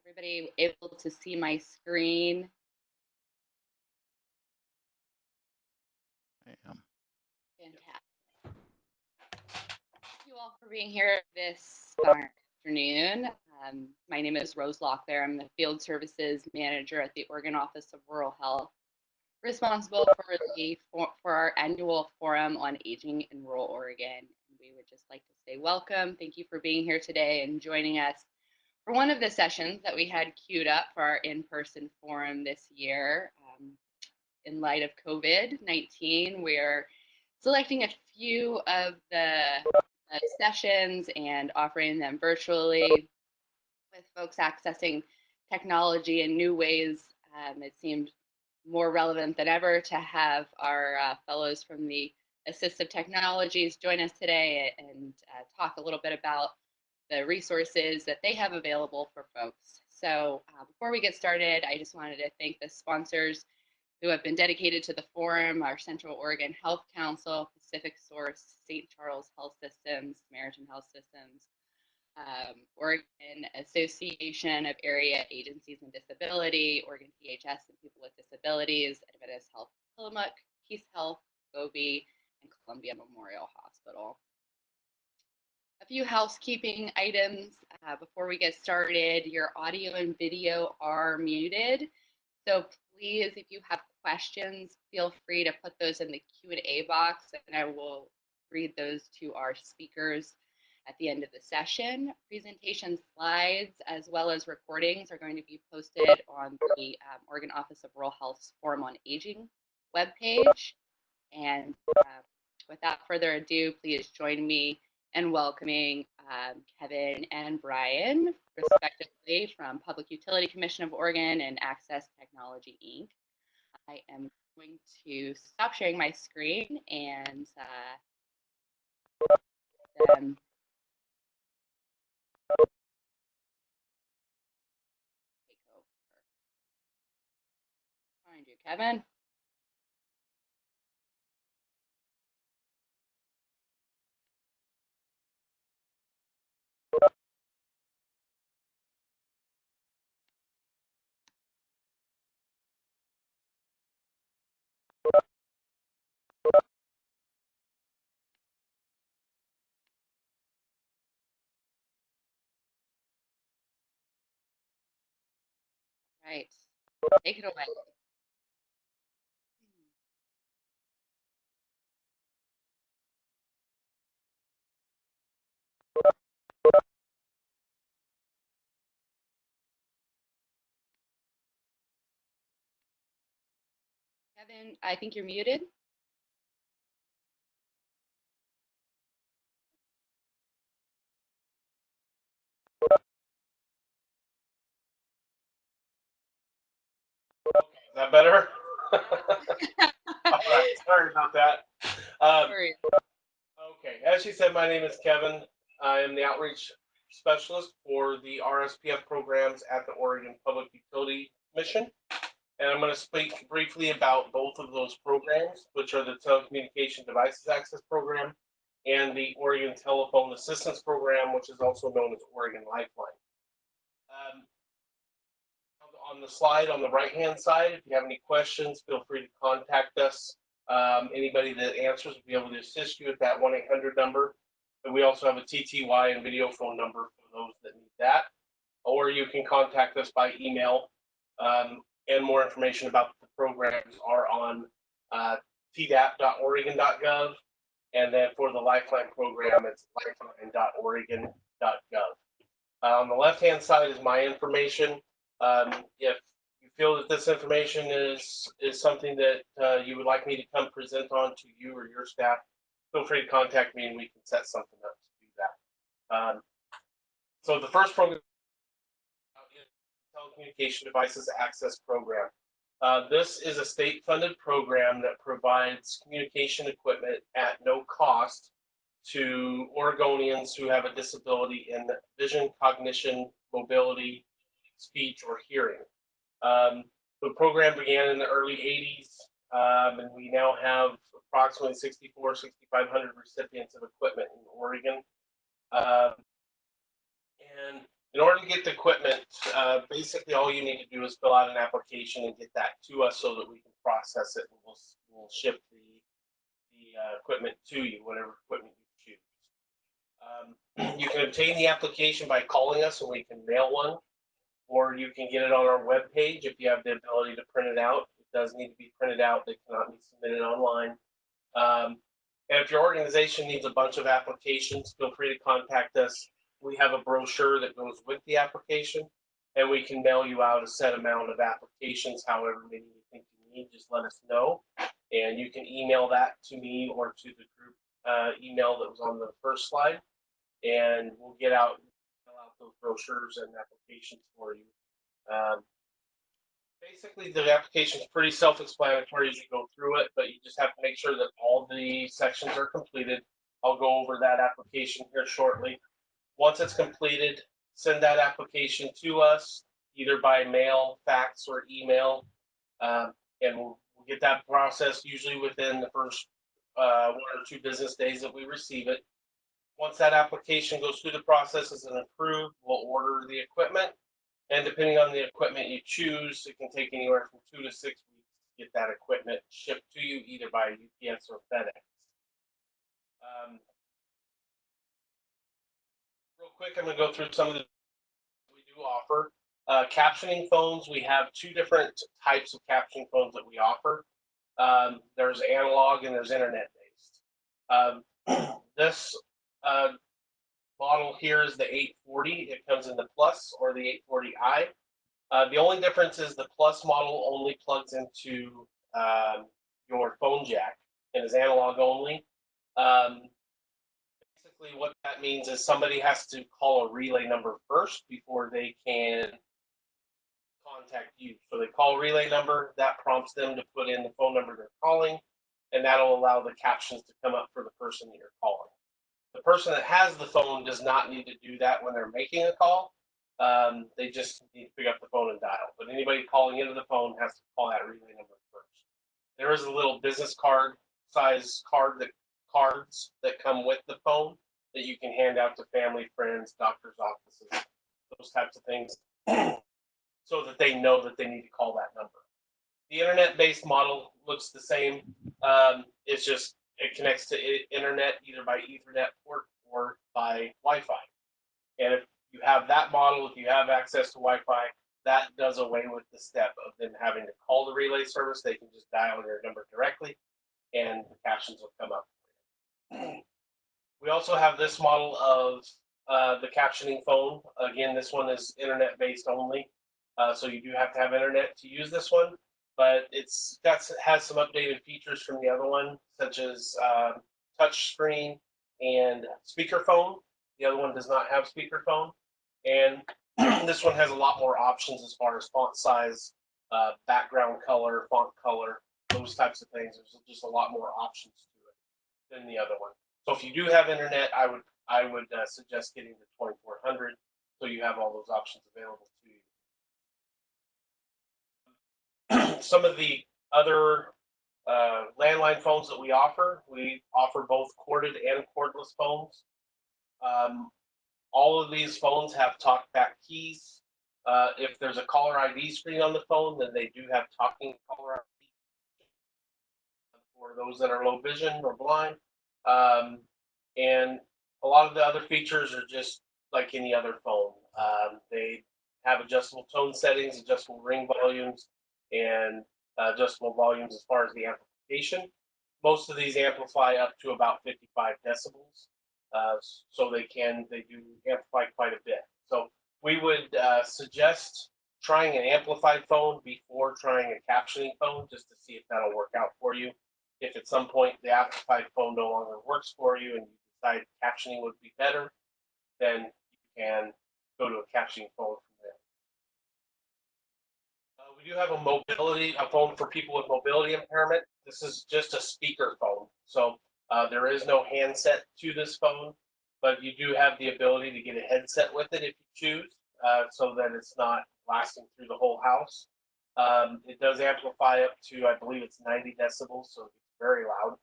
Everybody able to see my screen? I am. Fantastic. Thank you all for being here this afternoon. My name is Rose Locklear. I'm the Field Services Manager at the Oregon Office of Rural Health, responsible for our annual Forum on Aging in Rural Oregon. We would just like to say welcome. Thank you for being here today and joining us for one of the sessions that we had queued up for our in-person forum this year. In light of COVID-19, we're selecting a few of the sessions and offering them virtually with folks accessing technology in new ways. It seemed more relevant than ever to have our fellows from the assistive technologies join us today and talk a little bit about the resources that they have available for folks. So before we get started, I just wanted to thank the sponsors who have been dedicated to the forum: our Central Oregon Health Council, Pacific Source, St. Charles Health Systems, Samaritan Health Systems, Oregon Association of Area Agencies and Disability, Oregon PHS and People with Disabilities, Adventist Health Tillamook, Peace Health, Bobby, and Columbia Memorial Hospital. A few housekeeping items before we get started. Your audio and video are muted, so please, if you have questions, feel free to put those in the Q&A box, and I will read those to our speakers at the end of the session. Presentation slides as well as recordings are going to be posted on the Oregon Office of Rural Health's Forum on Aging webpage. And without further ado, please join me in welcoming Kevin and Brian, respectively, from Public Utility Commission of Oregon and Access Technology, Inc. I am going to stop sharing my screen and then take over. Find you, Kevin. Right, take it away. Kevin, I think you're muted. Is that better? All right, sorry about that. Sorry. Okay, as she said, my name is Kevin. I am the outreach specialist for the RSPF programs at the Oregon Public Utility Commission. And I'm going to speak briefly about both of those programs, which are the Telecommunication Devices Access Program and the Oregon Telephone Assistance Program, which is also known as Oregon Lifeline. On the slide on the right-hand side, if you have any questions, feel free to contact us. Anybody that answers will be able to assist you at that 1-800 number. But we also have a TTY and video phone number for those that need that. Or you can contact us by email. And more information about the programs are on tdap.oregon.gov. And then for the Lifeline program, it's lifeline.oregon.gov. On the left-hand side is my information. If you feel that this information is something that you would like me to come present on to you or your staff, feel free to contact me and we can set something up to do that. So the first program is the Telecommunication Devices Access Program. This is a state-funded program that provides communication equipment at no cost to Oregonians who have a disability in vision, cognition, mobility, speech, or hearing. The program began in the early 80s, and we now have approximately 6,500 recipients of equipment in Oregon. And In order to get the equipment, basically all you need to do is fill out an application and get that to us so that we can process it, and we'll ship the equipment to you, whatever equipment you choose. You can obtain the application by calling us and we can mail one, or you can get it on our webpage if you have the ability to print it out. It does need to be printed out. They cannot be submitted online. And if your organization needs a bunch of applications, feel free to contact us. We have a brochure that goes with the application, and we can mail you out a set amount of applications, however many you think you need. Just let us know, and you can email that to me or to the group email that was on the first slide, and we'll fill out those brochures and applications for you. Basically, the application is pretty self-explanatory as you go through it, but you just have to make sure that all the sections are completed. I'll go over that application here shortly. Once it's completed, send that application to us, either by mail, fax, or email, and we'll get that processed usually within the first 1 or 2 business days that we receive it. Once that application goes through the processes and approved, we'll order the equipment. And depending on the equipment you choose, it can take anywhere from 2 to 6 weeks to get that equipment shipped to you, either by UPS or FedEx. Real quick, I'm going to go through some of the we do offer. Captioning phones, we have 2 different types of captioning phones that we offer. There's analog and there's internet-based. This model here is the 840. It comes in the Plus or the 840i. The only difference is the Plus model only plugs into your phone jack and is analog only. Basically, what that means is somebody has to call a relay number first before they can contact you. So they call a relay number, that prompts them to put in the phone number they're calling, and that'll allow the captions to come up for the person that you're calling. The person that has the phone does not need to do that when they're making a call. They just need to pick up the phone and dial. But anybody calling into the phone has to call that relay number first. There is a little business card size cards that come with the phone that you can hand out to family, friends, doctor's offices, those types of things, so that they know that they need to call that number. The internet-based model looks the same. It's just it connects to internet either by Ethernet port or by Wi-Fi. And if you have that model, if you have access to Wi-Fi, that does away with the step of them having to call the relay service. They can just dial your number directly, and the captions will come up. We also have this model of the captioning phone. Again, this one is internet-based only, so you do have to have internet to use this one. But has some updated features from the other one, such as touch screen and speakerphone. The other one does not have speakerphone, and this one has a lot more options as far as font size, background color, font color, those types of things. There's just a lot more options to it than the other one. So if you do have internet, I would suggest getting the 2400, so you have all those options available to you. Some of the other landline phones that we offer both corded and cordless phones. All of these phones have talkback keys. If there's a caller ID screen on the phone, then they do have talking caller ID for those that are low vision or blind. And a lot of the other features are just like any other phone. They have adjustable tone settings, adjustable ring volumes, and adjustable volumes as far as the amplification. Most of these amplify up to about 55 decibels, so they do amplify quite a bit. So we would suggest trying an amplified phone before trying a captioning phone, just to see if that'll work out for you. If at some point the amplified phone no longer works for you and you decide captioning would be better, then you can go to a captioning phone from there. We do have a phone for people with mobility impairment. This is just a speaker phone, so there is no handset to this phone, but you do have the ability to get a headset with it if you choose, so that it's not blasting through the whole house. It does amplify up to, I believe it's 90 decibels, so it's very loud.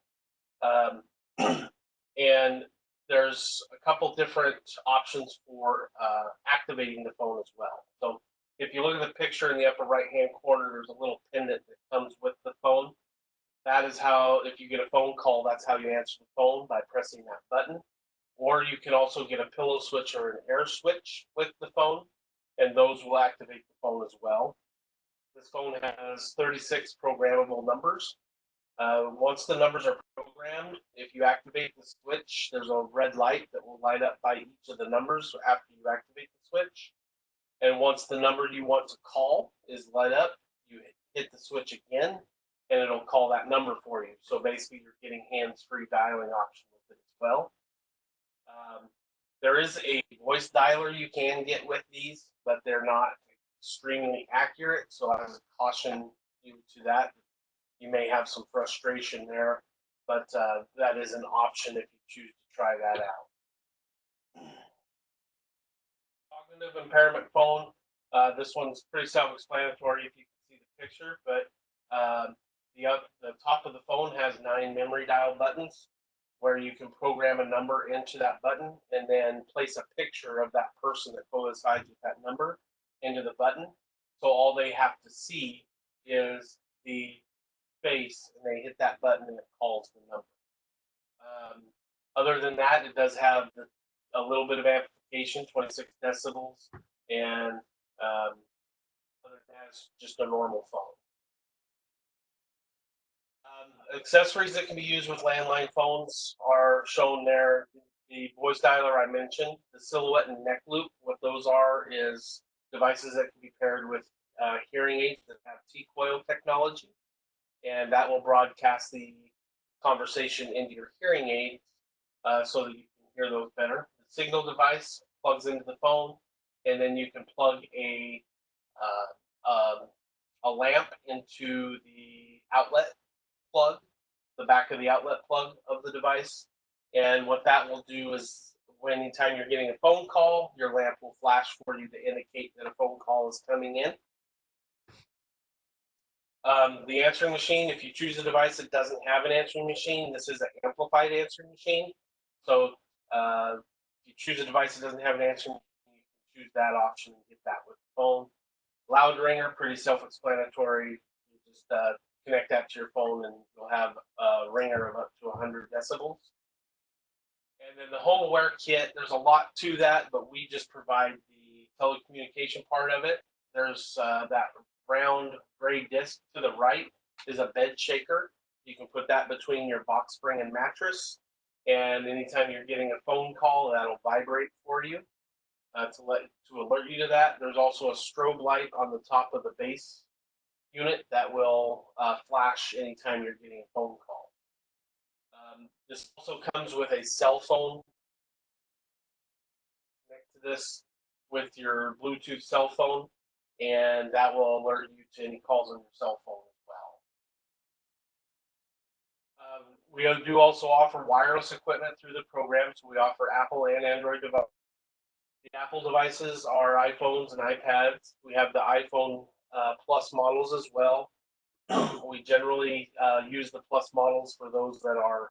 And there's a couple different options for activating the phone as well. So if you look at the picture in the upper right-hand corner, there's a little pendant that comes with the phone. That is how, if you get a phone call, that's how you answer the phone, by pressing that button. Or you can also get a pillow switch or an air switch with the phone, and those will activate the phone as well. This phone has 36 programmable numbers. Once the numbers are programmed, if you activate the switch, there's a red light that will light up by each of the numbers after you activate the switch. And once the number you want to call is lit up, you hit the switch again, and it'll call that number for you. So basically, you're getting hands-free dialing option with it as well. There is a voice dialer you can get with these, but they're not extremely accurate. So I would caution you to that. You may have some frustration there, but that is an option if you choose to try that out. Cognitive impairment phone. This one's pretty self-explanatory if you can see the picture, but the top of the phone has 9 memory dial buttons where you can program a number into that button and then place a picture of that person that coincides with that number into the button. So all they have to see is the face, and they hit that button and it calls the number. Other than that, it does have a little bit of amplification, 26 decibels, and other than that, it's just a normal phone. Accessories that can be used with landline phones are shown there. The voice dialer I mentioned, the silhouette and neck loop. What those are is devices that can be paired with hearing aids that have T-coil technology, and that will broadcast the conversation into your hearing aid so that you can hear those better. The signal device plugs into the phone, and then you can plug a lamp into the outlet plug, the back of the outlet plug of the device. And what that will do is, anytime you're getting a phone call, your lamp will flash for you to indicate that a phone call is coming in. The answering machine, if you choose a device that doesn't have an answering machine, this is an amplified answering machine. So if you choose a device that doesn't have an answering machine, you can choose that option and get that with the phone. Loud ringer, pretty self-explanatory. You just connect that to your phone and you'll have a ringer of up to 100 decibels. And then the home aware kit, there's a lot to that, but we just provide the telecommunication part of it. There's that round gray disc to the right is a bed shaker. You can put that between your box spring and mattress, and anytime you're getting a phone call, that'll vibrate for you to alert you to that. There's also a strobe light on the top of the base unit that will flash anytime you're getting a phone call. This also comes with a cell phone. Connect to this with your Bluetooth cell phone, and that will alert you to any calls on your cell phone as well. We do also offer wireless equipment through the program, so we offer Apple and Android devices. The Apple devices are iPhones and iPads. We have the iPhone Plus models as well. We generally use the Plus models for those that are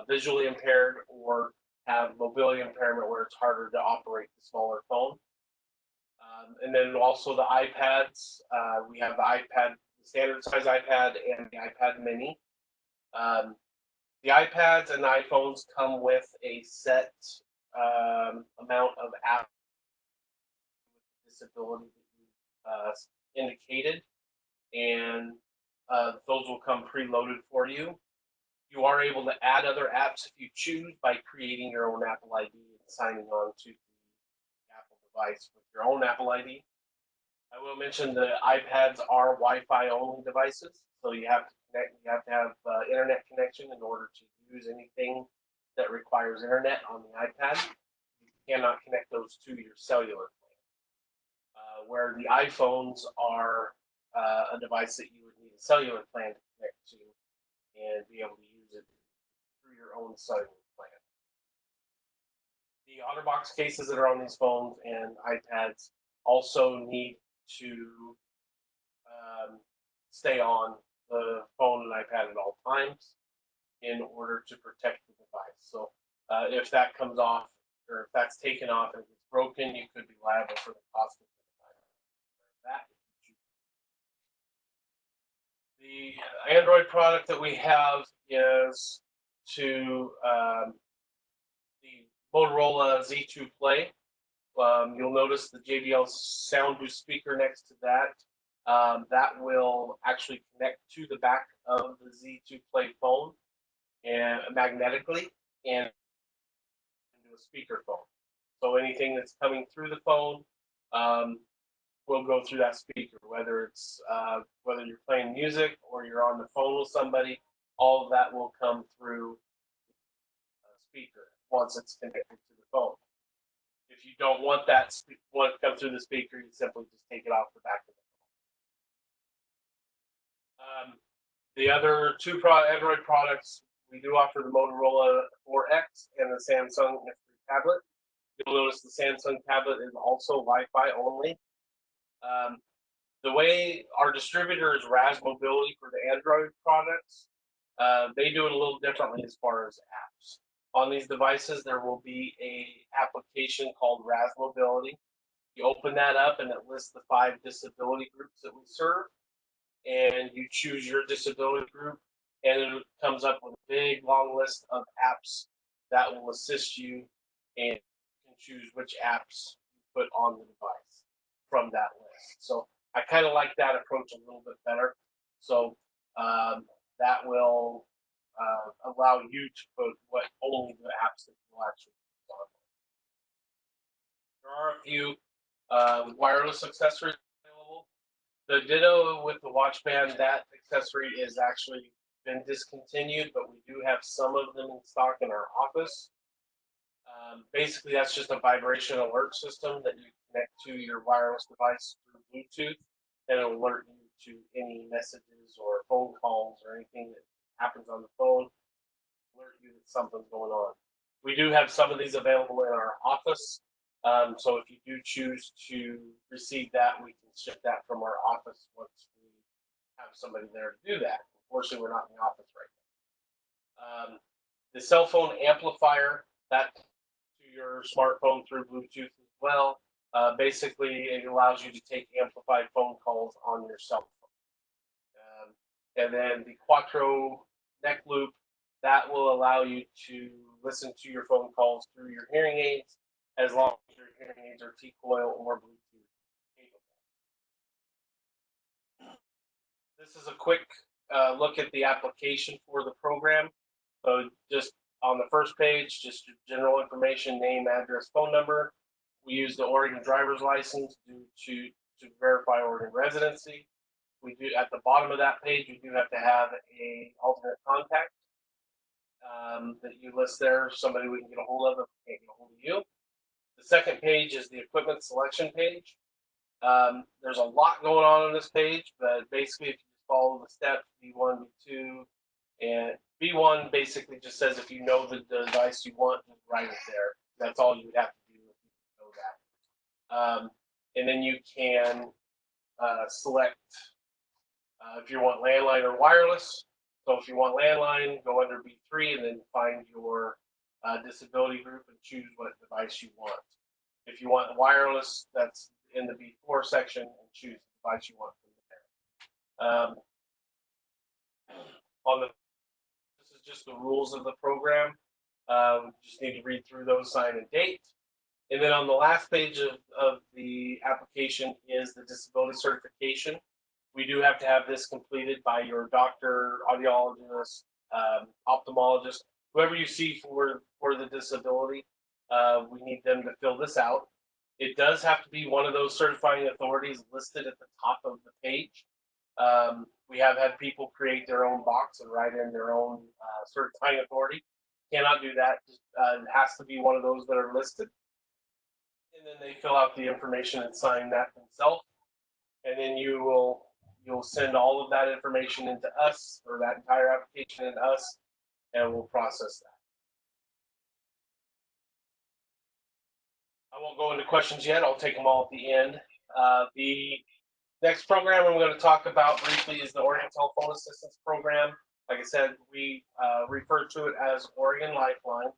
visually impaired or have mobility impairment where it's harder to operate the smaller phone. And then also the iPads. We have the iPad, the standard size iPad, and the iPad mini. The iPads and the iPhones come with a set amount of apps with disability that you indicated, and those will come preloaded for you. You are able to add other apps if you choose by creating your own Apple ID and signing on to the Apple device with your own Apple ID. I will mention the iPads are Wi-Fi only devices, so you have to connect. You have to have internet connection in order to use anything that requires internet on the iPad. You cannot connect those to your cellular plan. Where the iPhones are a device that you would need a cellular plan to connect to and be able to use it through your own cellular plan. The OtterBox cases that are on these phones and iPads also need to stay on the phone and iPad at all times in order to protect the device. So If that comes off, or if that's taken off and it's broken, you could be liable for the cost of that. The Android product that we have is to the Motorola Z2 Play. You'll notice the JBL Sound Boost speaker next to that. That will actually connect to the back of the Z2 Play phone and magnetically and into a speaker phone. So anything that's coming through the phone will go through that speaker, whether it's whether you're playing music or you're on the phone with somebody. All of that will come through the speaker once it's connected to the phone. If you don't want that want to come through the speaker, you simply just take it off the back of the phone. The other two Android products, we do offer the Motorola 4X and the Samsung S3 tablet. You'll notice the Samsung tablet is also Wi-Fi only. The way our distributor is RAS Mobility for the Android products, they do it a little differently as far as apps. On these devices, there will be a application called RAS Mobility. You open that up and it lists the 5 disability groups that we serve, and you choose your disability group, and it comes up with a big long list of apps that will assist you, and you can choose which apps you put on the device from that list. So I kind of like that approach a little bit better. So that will allow you to put only the apps that you'll actually use on. There are a few wireless accessories available. The Ditto with the watch band, that accessory is actually been discontinued, but we do have some of them in stock in our office. Basically, that's just a vibration alert system that you connect to your wireless device through Bluetooth, and it'll alert you to any messages or phone calls or anything that happens on the phone, alert you that something's going on. We do have some of these available in our office, so if you do choose to receive that, we can ship that from our office once we have somebody there to do that. Unfortunately, we're not in the office right now. The cell phone amplifier, that to your smartphone through Bluetooth as well. Basically, it allows you to take amplified phone calls on your cell phone. And then the Quattro neck loop, that will allow you to listen to your phone calls through your hearing aids, as long as your hearing aids are T-coil or Bluetooth capable. This is a quick look at the application for the program. So just on the first page, just general information, name, address, phone number. We use the Oregon driver's license to verify Oregon residency. We do at the bottom of that page, you do have to have a alternate contact that you list there, somebody we can get a hold of if we can't get a hold of you. The second page is the equipment selection page. There's a lot going on this page, but basically if you just follow the steps, B1, B2, and B1 basically just says if you know the device you want, just write it there. That's all you would have to do if you know that. And then you can select if you want landline or wireless. So if you want landline, go under B3 and then find your disability group and choose what device you want. If you want wireless, that's in the B4 section, and choose the device you want from there. This is just the rules of the program. We just need to read through those, sign and date. And then on the last page of the application is the disability certification. We do have to have this completed by your doctor, audiologist, ophthalmologist, whoever you see for the disability. We need them to fill this out. It does have to be one of those certifying authorities listed at the top of the page. We have had people create their own box and write in their own certifying authority. Cannot do that. It has to be one of those that are listed. And then they fill out the information and sign that themselves. And then you'll send all of that information into us, or that entire application into us, and we'll process that. I won't go into questions yet. I'll take them all at the end. The next program I'm going to talk about briefly is the Oregon Telephone Assistance Program. Like I said, we refer to it as Oregon Lifeline.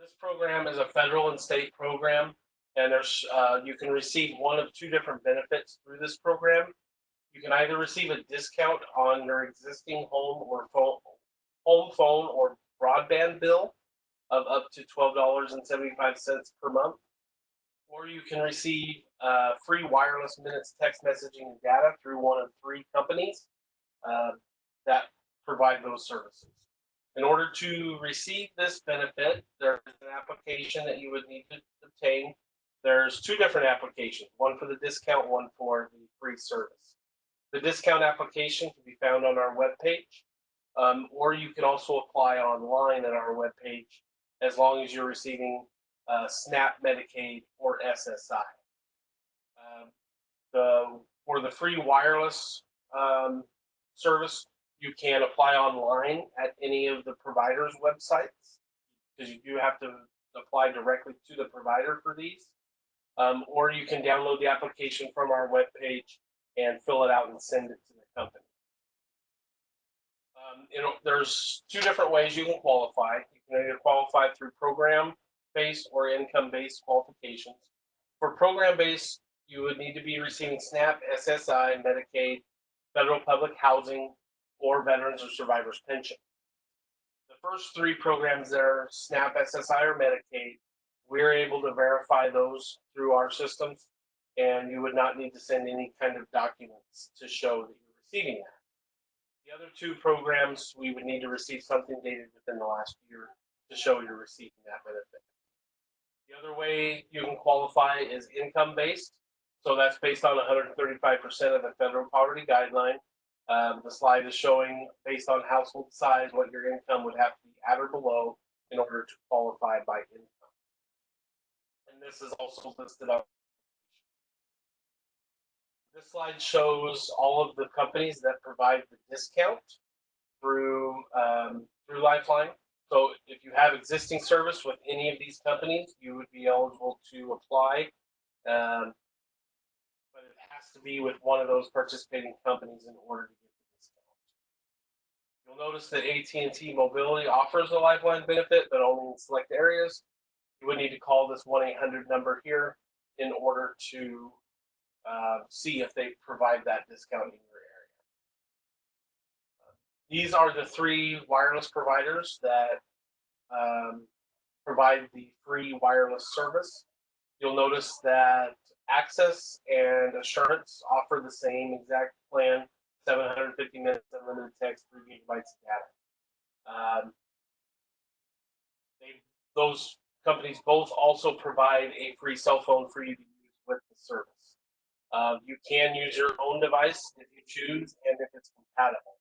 This program is a federal and state program, and there's you can receive one of two different benefits through this program. You can either receive a discount on your existing home phone or broadband bill of up to $12.75 per month, or you can receive free wireless minutes, text messaging, and data through one of three companies uh, that provide those services. In order to receive this benefit, there's an application that you would need to obtain. There's two different applications, one for the discount, one for the free service. The discount application can be found on our webpage, or you can also apply online at our webpage as long as you're receiving SNAP, Medicaid, or SSI. For the free wireless service, you can apply online at any of the providers' websites because you do have to apply directly to the provider for these. Or you can download the application from our webpage and fill it out and send it to the company. There's two different ways you can qualify. You can either qualify through program-based or income-based qualifications. For program-based, you would need to be receiving SNAP, SSI, Medicaid, federal public housing, or veterans or survivors pension. The first three programs there, SNAP, SSI, or Medicaid, we're able to verify those through our systems, and you would not need to send any kind of documents to show that you're receiving that. The other two programs, we would need to receive something dated within the last year to show you're receiving that benefit. The other way you can qualify is income-based. So that's based on 135% of the federal poverty guideline. The slide is showing, based on household size, what your income would have to be at or below in order to qualify by income. And this is also listed up. This slide shows all of the companies that provide the discount through Lifeline. So if you have existing service with any of these companies, you would be eligible to apply, but it has to be with one of those participating companies in order to get the discount. You'll notice that AT&T Mobility offers a Lifeline benefit, but only in select areas. You would need to call this 1-800 number here in order to see if they provide that discount in your area. These are the three wireless providers that provide the free wireless service. You'll notice that Access and Assurance offer the same exact plan, 750 minutes unlimited text, 3 gigabytes of data. Those companies both also provide a free cell phone for you to use with the service. You can use your own device if you choose and if it's compatible.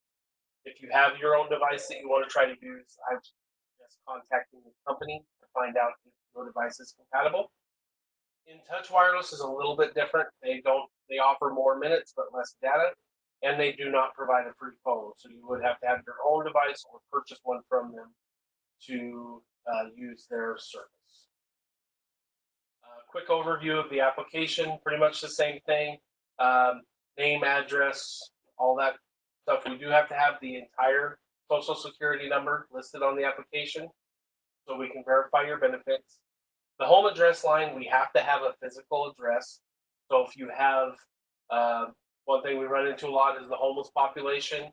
If you have your own device that you want to try to use, I would suggest contacting the company to find out if your device is compatible. InTouch Wireless is a little bit different. They offer more minutes but less data, and they do not provide a free phone. So you would have to have your own device or purchase one from them to use their service. Quick overview of the application, pretty much the same thing. Name, address, all that stuff. We do have to have the entire social security number listed on the application so we can verify your benefits. The home address line, we have to have a physical address. So if you have, one thing we run into a lot is the homeless population.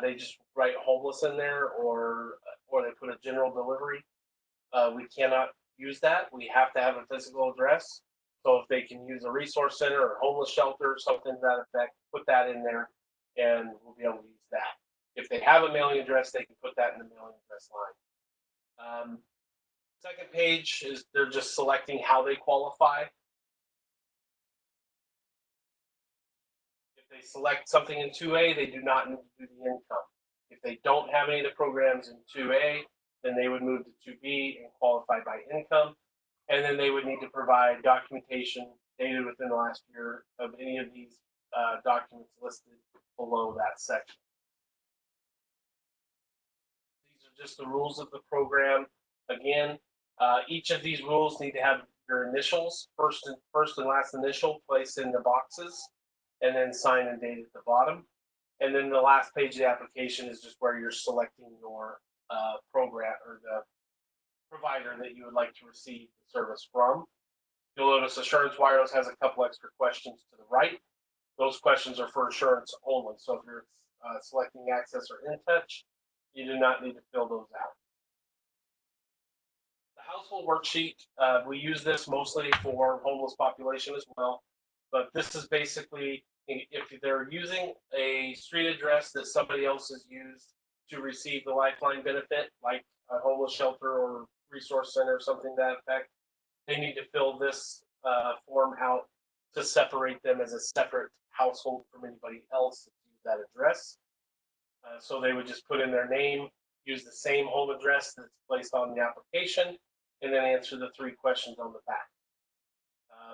They just write homeless in there or they put a general delivery. We cannot use that. We have to have a physical address. So if they can use a resource center or homeless shelter or something to that effect, put that in there and we'll be able to use that. If they have a mailing address, they can put that in the mailing address line. Second page is they're just selecting how they qualify. If they select something in 2A, they do not need to do the income. If they don't have any of the programs in 2A, then they would move to 2B and qualify by income. And then they would need to provide documentation dated within the last year of any of these documents listed below that section. These are just the rules of the program. Again, each of these rules need to have your initials, first and last initial, placed in the boxes, and then sign and date at the bottom. And then the last page of the application is just where you're selecting your program or provider that you would like to receive the service from. You'll notice Assurance Wireless has a couple extra questions to the right. Those questions are for assurance only. So if you're selecting access or in touch, you do not need to fill those out. The household worksheet, we use this mostly for homeless population as well. But this is basically if they're using a street address that somebody else has used to receive the Lifeline benefit, like a homeless shelter or resource center or something to that effect, they need to fill this form out to separate them as a separate household from anybody else that use that address. So they would just put in their name, use the same home address that's placed on the application, and then answer the 3 questions on the back.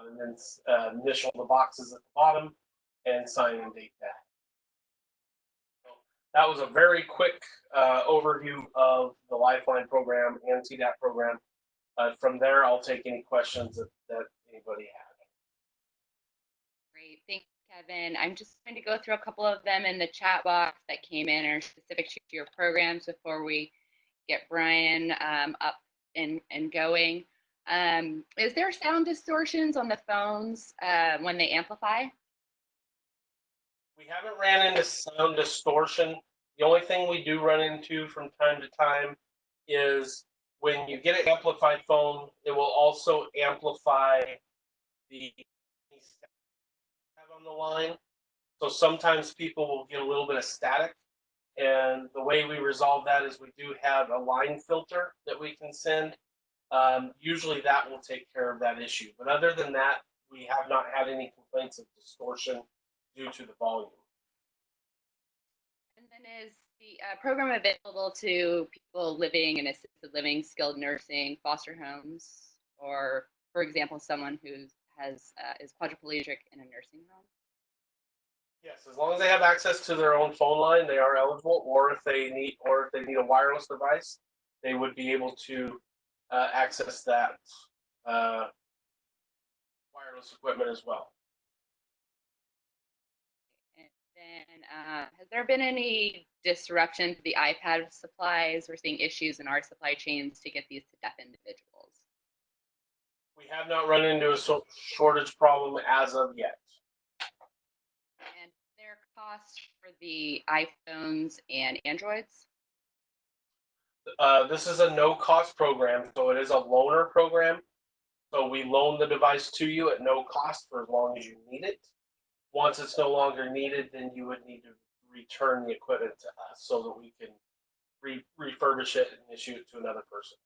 And then initial the boxes at the bottom and sign and date that. So that was a very quick overview of the Lifeline program and TDAP program. From there, I'll take any questions that anybody has. Great, thanks, Kevin. I'm just going to go through a couple of them in the chat box that came in or specific to your programs before we get Brian up and going. Is there sound distortions on the phones when they amplify? We haven't ran into sound distortion. The only thing we do run into from time to time is when you get an amplified phone, it will also amplify the have on the line. So sometimes people will get a little bit of static. And the way we resolve that is we do have a line filter that we can send. Usually that will take care of that issue. But other than that, we have not had any complaints of distortion due to the volume. And then is the program available to people living in assisted living, skilled nursing, foster homes, or, for example, someone who is quadriplegic in a nursing home? Yes, as long as they have access to their own phone line, they are eligible. Or if they need a wireless device, they would be able to access that wireless equipment as well. And then, has there been any disruption to the iPad supplies? We're seeing issues in our supply chains to get these to deaf individuals. We have not run into a shortage problem as of yet. And their cost for the iPhones and Androids? This is a no-cost program, so it is a loaner program. So we loan the device to you at no cost for as long as you need it. Once it's no longer needed, then you would need to return the equipment to us so that we can refurbish it and issue it to another person.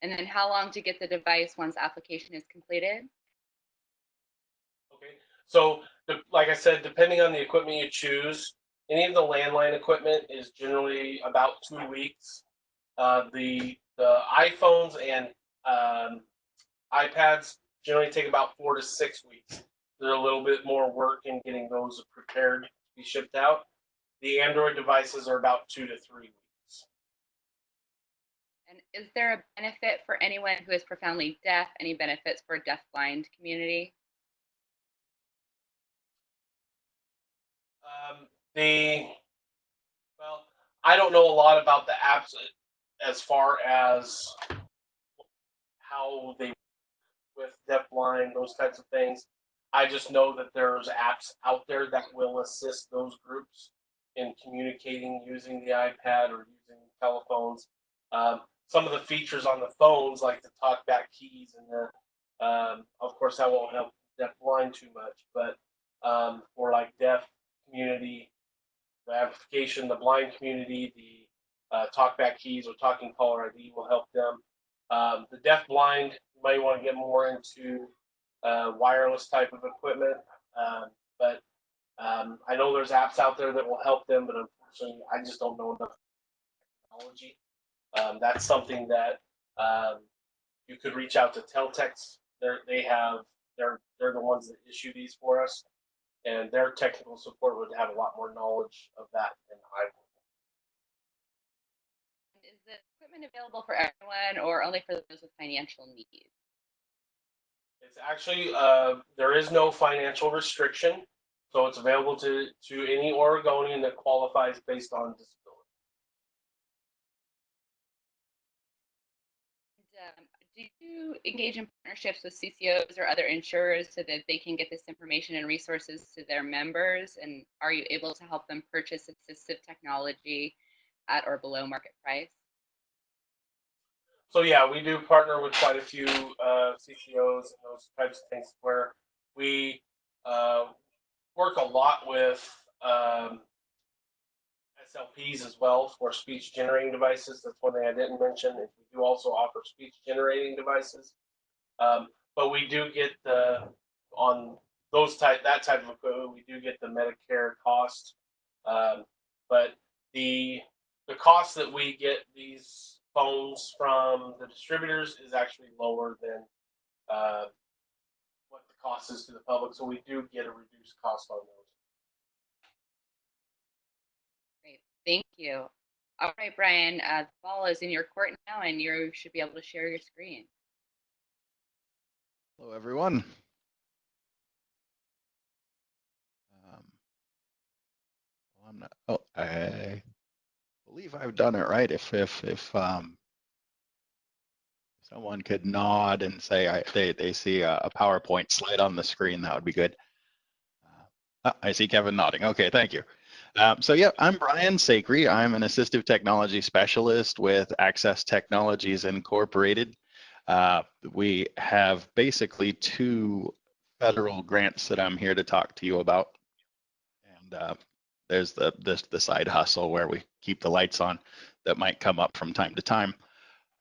And then how long to get the device once application is completed? Okay, so like I said, depending on the equipment you choose, any of the landline equipment is generally about 2 weeks. The iPhones and iPads generally take about 4 to 6 weeks. There's a little bit more work in getting those prepared to be shipped out. The Android devices are about 2 to 3 weeks. And is there a benefit for anyone who is profoundly deaf? Any benefits for a deaf-blind community? Well, I don't know a lot about the apps as far as how they with deafblind, those types of things. I just know that there's apps out there that will assist those groups in communicating using the iPad or using telephones. Some of the features on the phones, like the talkback keys and of course, that won't help deafblind too much, but for like deaf community, the application, the blind community, the talkback keys or talking caller ID will help them. The deaf blind, you might want to get more into wireless type of equipment, but I know there's apps out there that will help them, but unfortunately, I just don't know enough technology. That's something that you could reach out to Teltex. They're the ones that issue these for us, and their technical support would have a lot more knowledge of that than I would. Is the equipment available for everyone or only for those with financial needs? It's actually, there is no financial restriction, so it's available to any Oregonian that qualifies based on disability. do you engage in partnerships with CCOs or other insurers so that they can get this information and resources to their members? And are you able to help them purchase assistive technology at or below market price? So yeah, we do partner with quite a few CCOs and those types of things where we uh, work a lot with SLPs as well for speech generating devices. That's one thing I didn't mention. Is we do also offer speech generating devices, but we do get the on that type of equipment. We do get the Medicare cost, um, but the cost that we get these phones from the distributors is actually lower than uh, what the cost is to the public. So we do get a reduced cost on those. Great, thank you. All right, Brian, the ball is in your court now, and you should be able to share your screen. Hello, everyone. Well, I'm not. Oh, I believe I've done it right. If someone could nod and say they see a PowerPoint slide on the screen, that would be good. I see Kevin nodding. Okay, thank you. So yeah, I'm Brian Sacre. I'm an assistive technology specialist with Access Technologies Incorporated. We have basically 2 federal grants that I'm here to talk to you about. And there's the side hustle where we keep the lights on that might come up from time to time.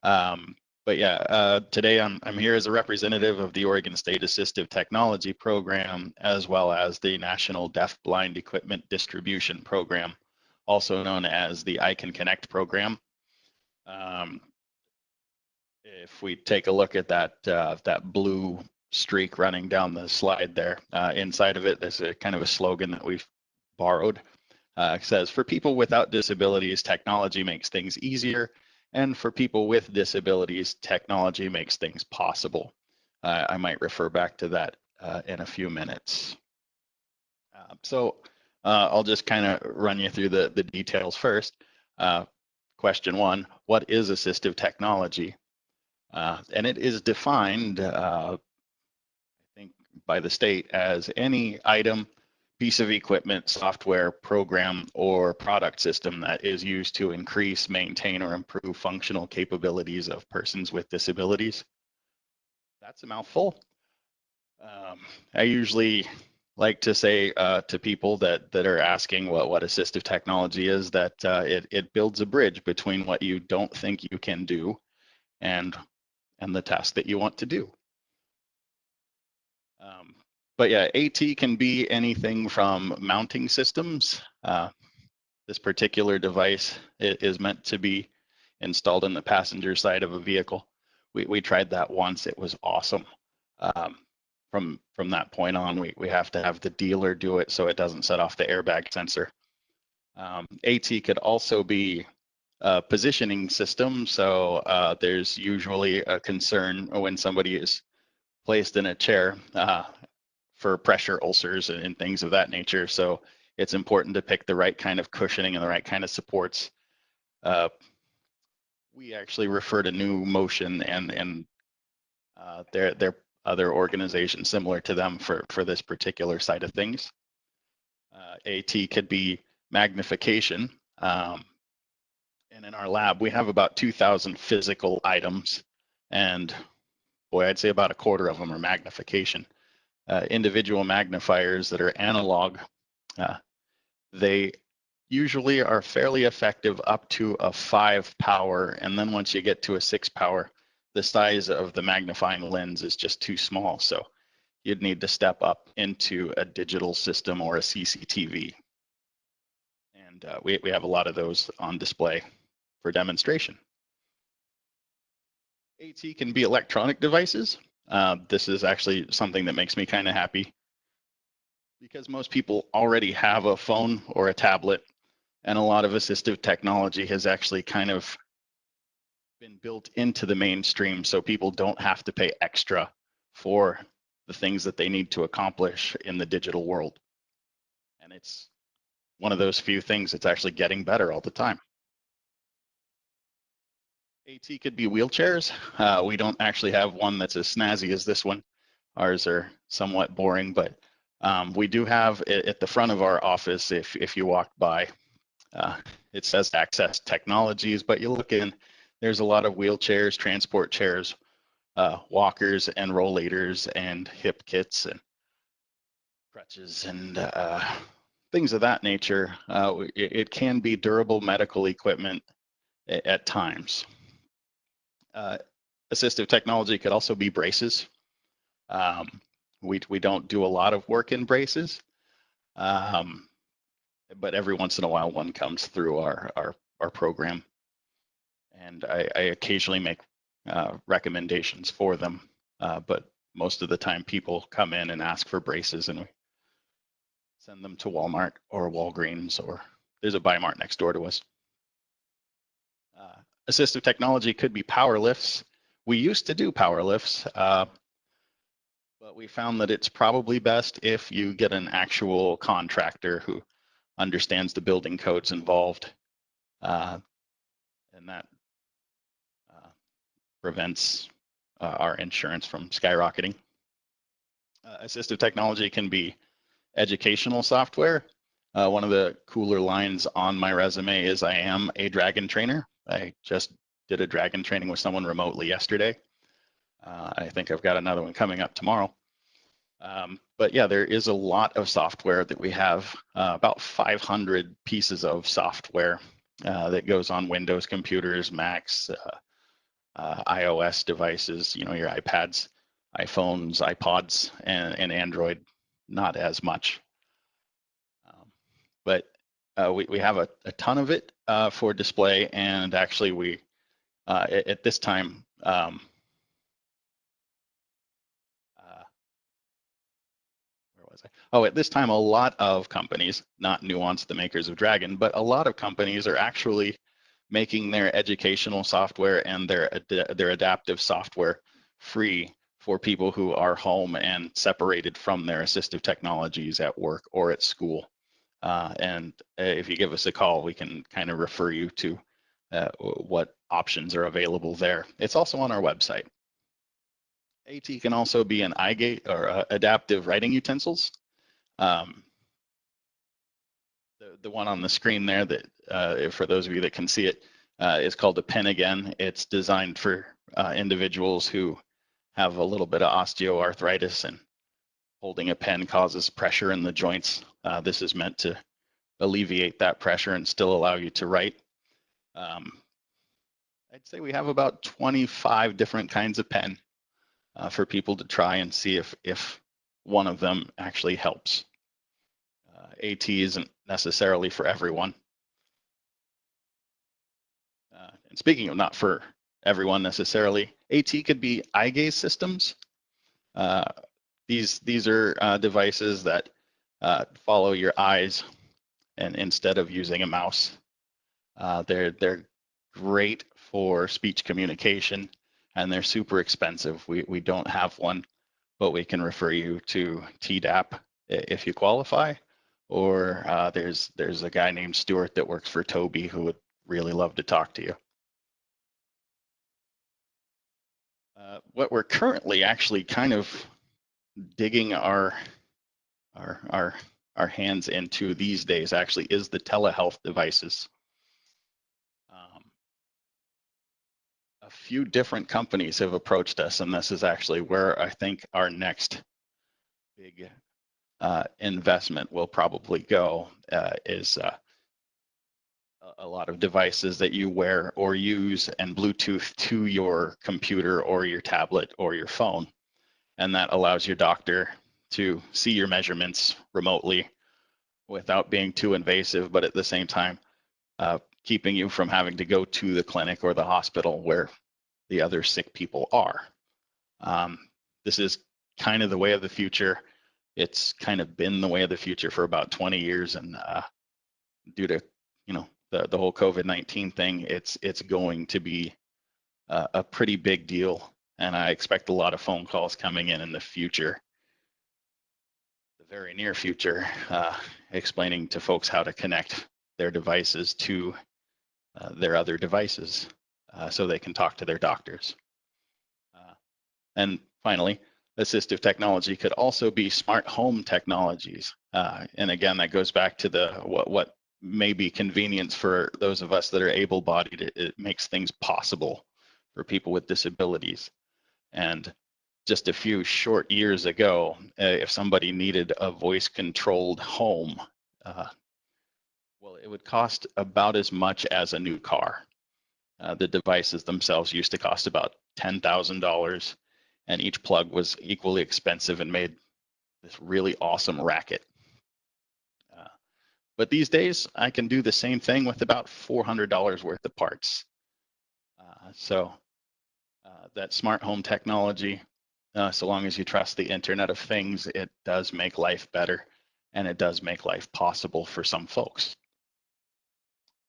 But yeah, today I'm here as a representative of the Oregon State Assistive Technology Program, as well as the National Deaf-Blind Equipment Distribution Program, also known as the ICAN Connect program. If we take a look at that blue streak running down the slide there, inside of it, there's a kind of a slogan that we've borrowed. It says, for people without disabilities, technology makes things easier. And for people with disabilities, technology makes things possible. I might refer back to that in a few minutes. So I'll just kind of run you through the details first. Question 1, what is assistive technology? And it is defined, I think, by the state as any item, piece of equipment, software, program, or product system that is used to increase, maintain, or improve functional capabilities of persons with disabilities. That's a mouthful. I usually like to say to people that are asking what assistive technology is that it builds a bridge between what you don't think you can do and the task that you want to do. But yeah, AT can be anything from mounting systems. This particular device is meant to be installed in the passenger side of a vehicle. We tried that once. It was awesome. From that point on, we have to have the dealer do it so it doesn't set off the airbag sensor. AT could also be a positioning system. So there's usually a concern when somebody is placed in a chair for pressure ulcers and things of that nature. So it's important to pick the right kind of cushioning and the right kind of supports. We actually refer to New Motion and their other organizations similar to them for this particular side of things. AT could be magnification. And in our lab, we have about 2,000 physical items, and boy, I'd say about a quarter of them are magnification. Individual magnifiers that are analog, they usually are fairly effective up to a 5 power, and then once you get to a 6 power, the size of the magnifying lens is just too small. So you'd need to step up into a digital system or a CCTV. And we have a lot of those on display for demonstration. AT can be electronic devices. This is actually something that makes me kind of happy because most people already have a phone or a tablet, and a lot of assistive technology has actually kind of been built into the mainstream so people don't have to pay extra for the things that they need to accomplish in the digital world. And it's one of those few things that's actually getting better all the time. AT could be wheelchairs. We don't actually have one that's as snazzy as this one. Ours are somewhat boring, but we do have it at the front of our office. If you walk by, it says Access Technologies, but you look in, there's a lot of wheelchairs, transport chairs, walkers and rollators and hip kits and crutches and things of that nature. It can be durable medical equipment at times. Assistive technology could also be braces. We don't do a lot of work in braces, but every once in a while one comes through our program, and I occasionally make recommendations for them. But most of the time, people come in and ask for braces, and we send them to Walmart or Walgreens, or there's a Bi-Mart next door to us. Assistive technology could be power lifts. We used to do power lifts, but we found that it's probably best if you get an actual contractor who understands the building codes involved, and that prevents our insurance from skyrocketing. Assistive technology can be educational software. One of the cooler lines on my resume is I am a dragon trainer. I just did a dragon training with someone remotely yesterday. I think I've got another one coming up tomorrow. But yeah, there is a lot of software that we have, about 500 pieces of software that goes on Windows computers, Macs, iOS devices, you know, your iPads, iPhones, iPods, and Android, not as much. But we have a ton of it for display, and actually we, at this time, at this time, a lot of companies, not Nuance, the makers of Dragon, but a lot of companies are actually making their educational software and their adaptive software free for people who are home and separated from their assistive technologies at work or at school. And if you give us a call, we can kind of refer you to what options are available there. It's also on our website. AT can also be an eye gate or adaptive writing utensils. The one on the screen there that, for those of you that can see it, is called a pen again. It's designed for individuals who have a little bit of osteoarthritis, and holding a pen causes pressure in the joints. This is meant to alleviate that pressure and still allow you to write. I'd say we have about 25 different kinds of pen for people to try and see if one of them actually helps. AT isn't necessarily for everyone. And speaking of not for everyone necessarily, AT could be eye gaze systems. These are devices that follow your eyes, and instead of using a mouse, they're great for speech communication, and they're super expensive. We don't have one, but we can refer you to TDAP if you qualify. Or there's a guy named Stuart that works for Toby who would really love to talk to you. What we're currently actually kind of digging our hands into these days actually is the telehealth devices. A few different companies have approached us, and this is actually where I think our next big investment will probably go, is a lot of devices that you wear or use and Bluetooth to your computer or your tablet or your phone. And that allows your doctor to see your measurements remotely without being too invasive, but at the same time, keeping you from having to go to the clinic or the hospital where the other sick people are. This is kind of the way of the future. It's kind of been the way of the future for about 20 years, and due to the whole COVID-19 thing, it's going to be a pretty big deal, and I expect a lot of phone calls coming in the future, the very near future, explaining to folks how to connect their devices to their other devices. so they can talk to their doctors. And finally, assistive technology could also be smart home technologies. And again, that goes back to the what may be convenience for those of us that are able-bodied. It makes things possible for people with disabilities. And just a few short years ago, if somebody needed a voice-controlled home, well, it would cost about as much as a new car. The devices themselves used to cost about $10,000, and each plug was equally expensive and made this really awesome racket. But these days, I can do the same thing with about $400 worth of parts. So that smart home technology, so long as you trust the Internet of Things, it does make life better, and it does make life possible for some folks.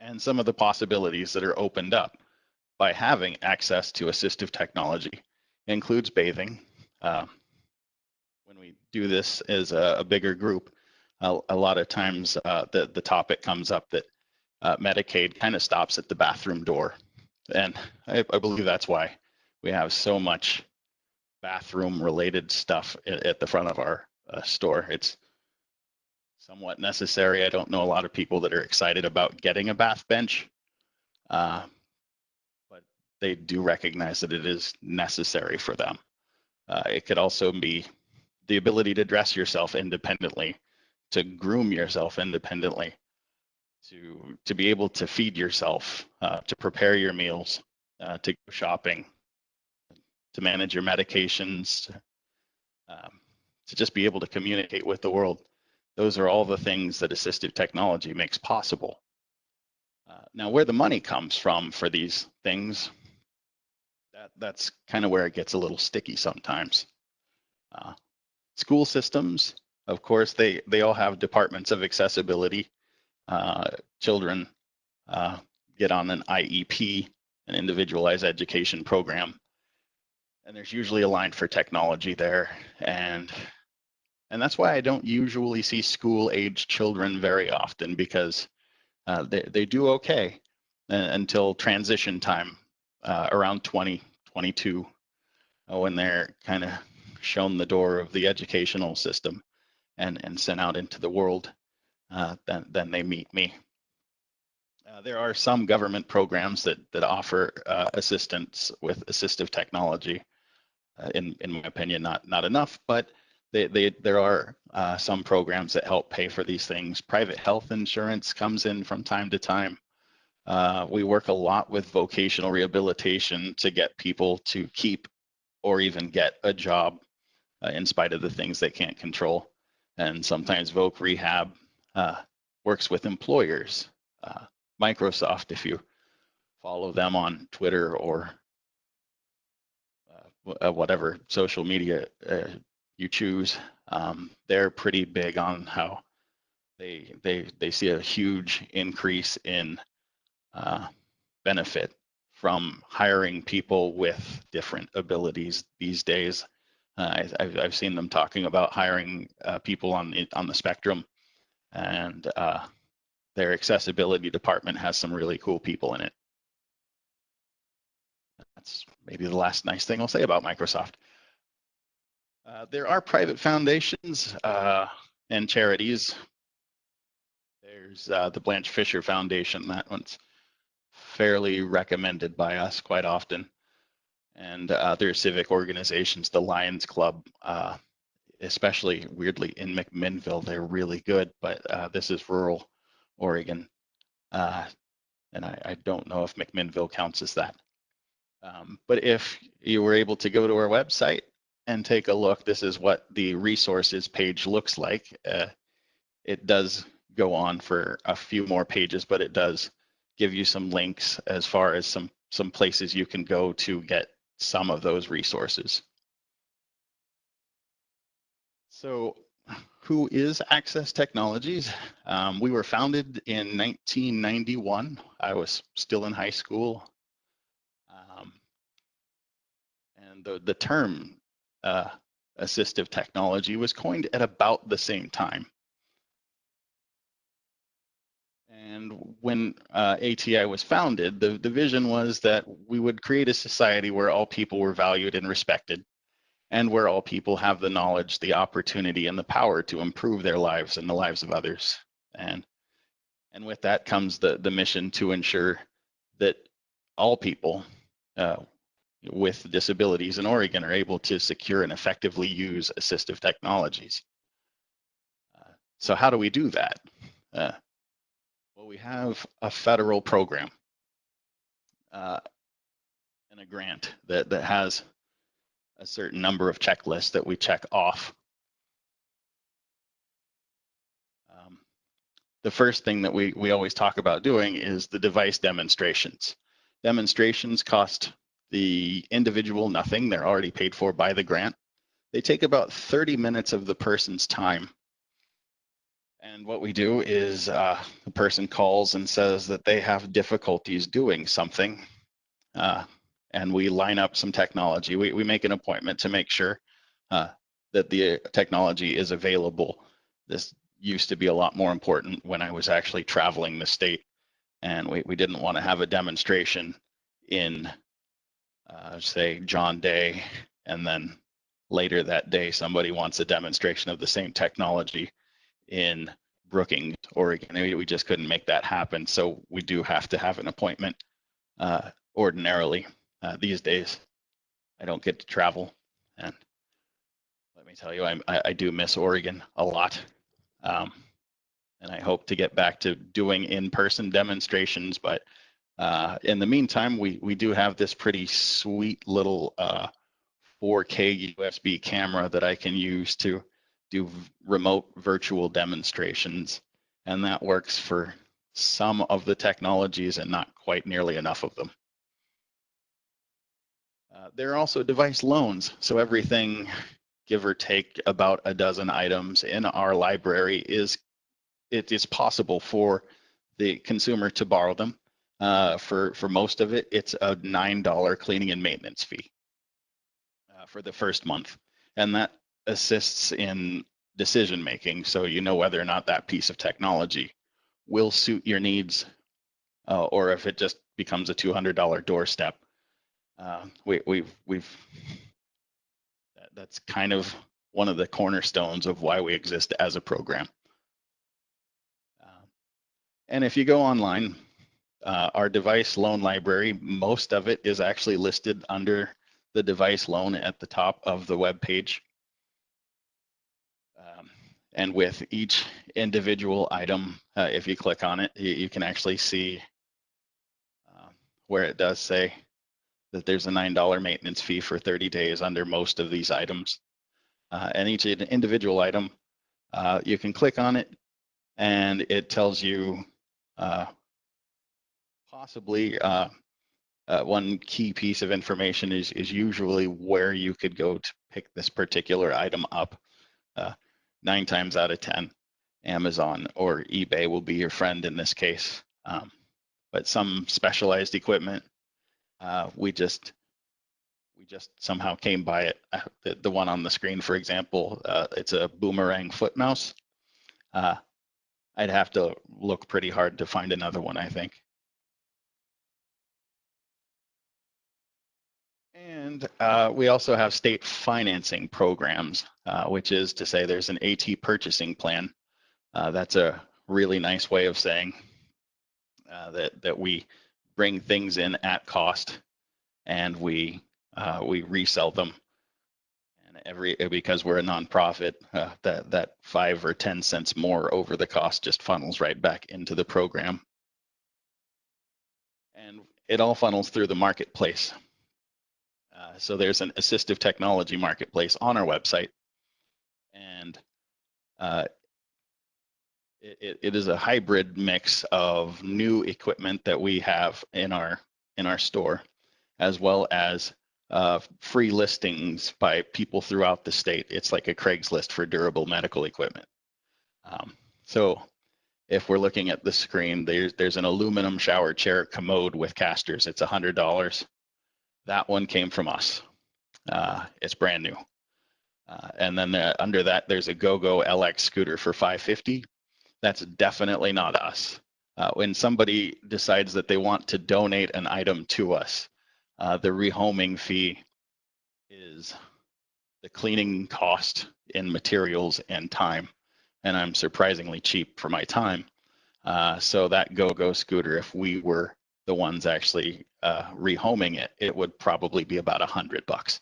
And some of the possibilities that are opened up by having access to assistive technology includes bathing. When we do this as a bigger group, a lot of times the topic comes up that Medicaid kind of stops at the bathroom door. And I believe that's why we have so much bathroom related stuff at the front of our store. It's somewhat necessary. I don't know a lot of people that are excited about getting a bath bench, but they do recognize that it is necessary for them. It could also be the ability to dress yourself independently, to groom yourself independently, to be able to feed yourself, to prepare your meals, to go shopping, to manage your medications, to just be able to communicate with the world. Those are all the things that assistive technology makes possible. Now, where the money comes from for these things, that's kind of where it gets a little sticky sometimes. School systems, of course, they all have departments of accessibility. Children get on an IEP, an individualized education program, and there's usually a line for technology there. And that's why I don't usually see school-age children very often, because they do okay until transition time, around 20, 22, when they're kind of shown the door of the educational system and sent out into the world. Then they meet me. There are some government programs that offer assistance with assistive technology. In my opinion, not enough, but there are some programs that help pay for these things. Private health insurance comes in from time to time. We work a lot with vocational rehabilitation to get people to keep or even get a job in spite of the things they can't control. And sometimes Voc Rehab works with employers. Microsoft, if you follow them on Twitter or whatever social media you choose, they're pretty big on how they see a huge increase in benefit from hiring people with different abilities these days. I've seen them talking about hiring people on the spectrum, and their accessibility department has some really cool people in it. That's maybe the last nice thing I'll say about Microsoft. There are private foundations and charities. There's the Blanche Fisher Foundation. That one's fairly recommended by us quite often. And other civic organizations, the Lions Club, especially weirdly in McMinnville, they're really good, but this is rural Oregon. And I don't know if McMinnville counts as that. But if you were able to go to our website and take a look, this is what the resources page looks like. It does go on for a few more pages, but it does give you some links as far as some places you can go to get some of those resources. So who is Access Technologies? We were founded in 1991. I was still in high school. And the term assistive technology was coined at about the same time. And when ATI was founded, the vision was that we would create a society where all people were valued and respected, and where all people have the knowledge, the opportunity, and the power to improve their lives and the lives of others. And with that comes the mission to ensure that all people with disabilities in Oregon are able to secure and effectively use assistive technologies. So how do we do that? Well, we have a federal program and a grant that has a certain number of checklists that we check off. The first thing that we always talk about doing is the device demonstrations. Demonstrations cost the individual nothing. They're already paid for by the grant. They take about 30 minutes of the person's time. And what we do is the person calls and says that they have difficulties doing something. And we line up some technology. We make an appointment to make sure that the technology is available. This used to be a lot more important when I was actually traveling the state, and we didn't want to have a demonstration in, say, John Day, and then later that day somebody wants a demonstration of the same technology in Brookings, Oregon. We just couldn't make that happen, so we do have to have an appointment ordinarily. These days, I don't get to travel, and let me tell you, I do miss Oregon a lot, and I hope to get back to doing in-person demonstrations. But in the meantime, we do have this pretty sweet little 4K USB camera that I can use to do remote virtual demonstrations, and that works for some of the technologies and not quite nearly enough of them. There are also device loans. So everything, give or take about a dozen items in our library, it is possible for the consumer to borrow them. For most of it, it's a $9 cleaning and maintenance fee for the first month. And that assists in decision making. So you know whether or not that piece of technology will suit your needs, or if it just becomes a $200 doorstep. That's kind of one of the cornerstones of why we exist as a program. And if you go online, our device loan library, most of it is actually listed under the device loan at the top of the web page. And with each individual item, if you click on it, you can actually see where it does say that there's a $9 maintenance fee for 30 days under most of these items. And each individual item, you can click on it and it tells you possibly one key piece of information is usually where you could go to pick this particular item up. 9 times out of 10, Amazon or eBay will be your friend in this case. But some specialized equipment, we just somehow came by it. The one on the screen, for example, it's a boomerang foot mouse. I'd have to look pretty hard to find another one, I think. And we also have state financing programs, which is to say there's an AT purchasing plan. That's a really nice way of saying that we bring things in at cost and we resell them. And because we're a nonprofit, that 5 or 10 cents more over the cost just funnels right back into the program. And it all funnels through the marketplace. So there's an assistive technology marketplace on our website, and it is a hybrid mix of new equipment that we have in our store, as well as free listings by people throughout the state. It's like a Craigslist for durable medical equipment. So if we're looking at the screen, there's an aluminum shower chair commode with casters. It's $100. That one came from us. It's brand new. And then under that, there's a GoGo LX scooter for $550. That's definitely not us. When somebody decides that they want to donate an item to us, the rehoming fee is the cleaning cost in materials and time, and I'm surprisingly cheap for my time. So that go-go scooter, if we were the ones actually rehoming it, it would probably be about $100.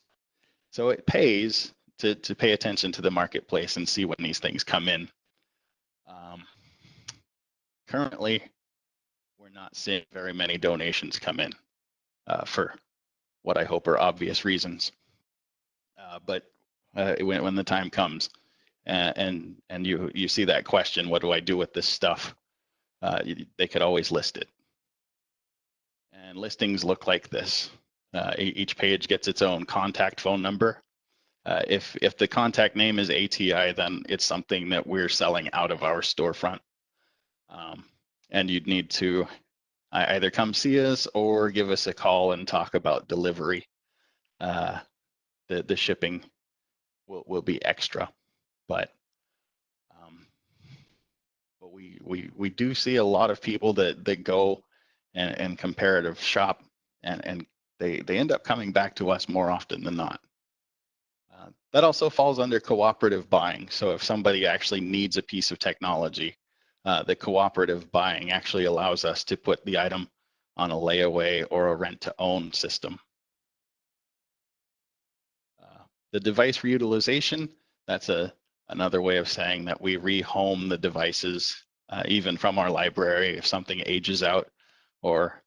So it pays to pay attention to the marketplace and see when these things come in. Currently, we're not seeing very many donations come in for what I hope are obvious reasons. But when the time comes, and you see that question, what do I do with this stuff? They could always list it. And listings look like this. Each page gets its own contact phone number. If the contact name is ATI, then it's something that we're selling out of our storefront. And you'd need to either come see us or give us a call and talk about delivery. The shipping will be extra, but we do see a lot of people that go and comparative shop, and they end up coming back to us more often than not. That also falls under cooperative buying. So if somebody actually needs a piece of technology, the cooperative buying actually allows us to put the item on a layaway or a rent-to-own system. The device reutilization, that's another way of saying that we rehome the devices, even from our library if something ages out, or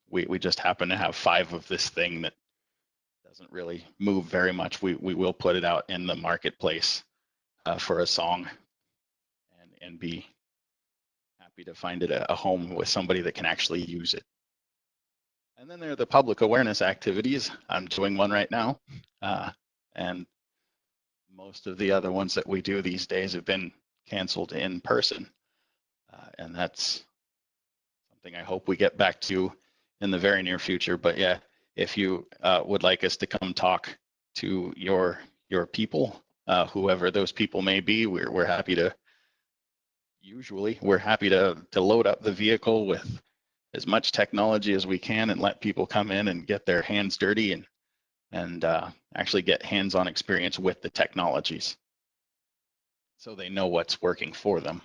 we just happen to have 5 of this thing that doesn't really move very much. We will put it out in the marketplace for a song and be happy to find it a home with somebody that can actually use it. And then there are the public awareness activities. I'm doing one right now. And most of the other ones that we do these days have been canceled in person. And that's something I hope we get back to in the very near future. But yeah, if you would like us to come talk to your people, whoever those people may be, we're happy to. Usually, we're happy to load up the vehicle with as much technology as we can and let people come in and get their hands dirty and actually get hands-on experience with the technologies, so they know what's working for them.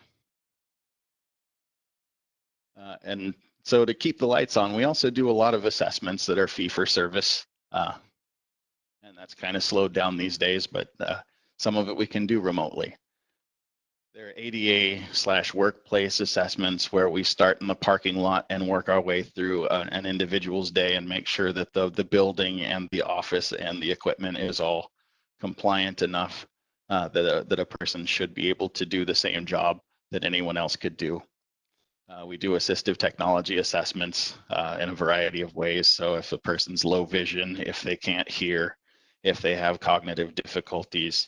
And so to keep the lights on, we also do a lot of assessments that are fee for service. And that's kind of slowed down these days, but some of it we can do remotely. There are ADA/workplace assessments where we start in the parking lot and work our way through an individual's day and make sure that the building and the office and the equipment is all compliant enough that a person should be able to do the same job that anyone else could do. We do assistive technology assessments in a variety of ways. So if a person's low vision, if they can't hear, if they have cognitive difficulties,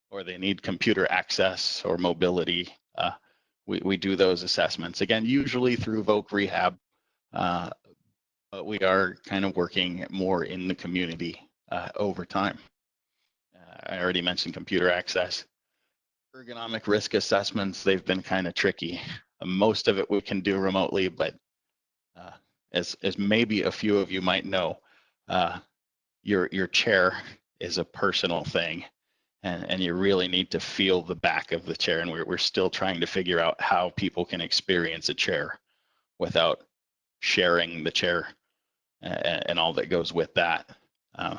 or they need computer access or mobility, we do those assessments. Again, usually through Voc Rehab, but we are kind of working more in the community over time. I already mentioned computer access. Ergonomic risk assessments, they've been kind of tricky. Most of it we can do remotely, but as maybe a few of you might know, your chair is a personal thing, and you really need to feel the back of the chair, and we're still trying to figure out how people can experience a chair without sharing the chair and all that goes with that. And